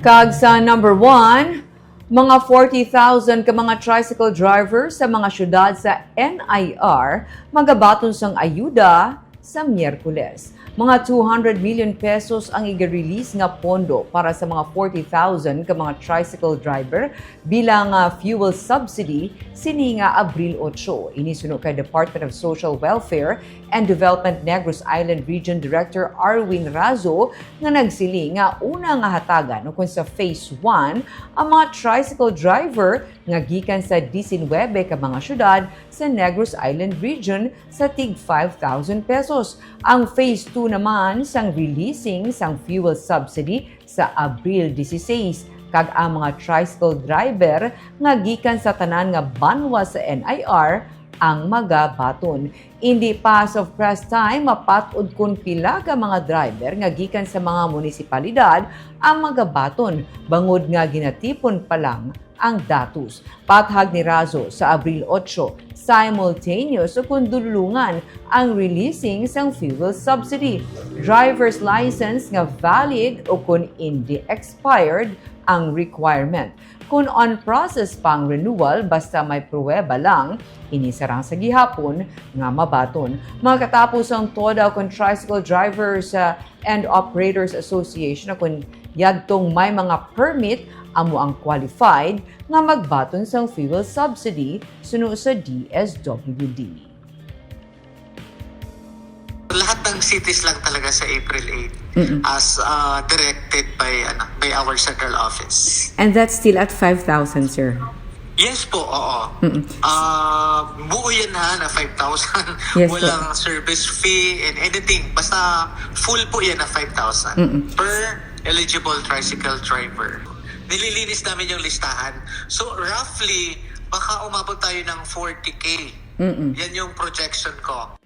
Kag sa number 1, mga 40,000 ka mga tricycle driver sa mga syudad sa NIR magabaton sang ayuda sa Miyerkules. Mga 200 million pesos ang i-release nga pondo para sa mga 40,000 ka mga tricycle driver bilang fuel subsidy sini nga Abril 8. Inisunod kay Department of Social Welfare and Development Negros Island Region Director Arwin Razo nga nagsiling nga una nga hatagan kung sa Phase 1 ang mga tricycle driver nga gikan sa 19 ka mga syudad sa Negros Island Region sa tig 5,000 pesos. Ang Phase 2 naman sang releasing sang fuel subsidy sa Abril 16 kag ang mga tricycle driver nga gikan sa tanan nga banwa sa NIR ang magabaton. Hindi pa as of press time mapatud kun pila ka mga driver nga gikan sa mga munisipalidad ang magabaton bangod nga ginatipon pa lang ang datos. Pathag ni Razo sa Abril 8, simultaneous o kundulungan ang releasing sang fuel subsidy. Driver's license nga valid o kung hindi expired ang requirement. Kung on-process pang renewal basta may pruweba lang, inisarang sa gihapon nga mabaton. Makatapos ang TODA kung Tricycle Drivers and Operators Association kung yadtong may mga permit amo ang qualified nga magbaton sang fuel subsidy suno sa DSWD. Lahat ng cities lang talaga sa April 8 as directed by our central office. And that's still at 5,000, sir? Yes po, oo. Buo yan na 5,000. Yes, Walang service fee and anything. Basta full po yan na 5,000 per eligible tricycle driver. Nililinis namin yung listahan. So roughly, baka umabot tayo ng 40K. Yan yung projection ko.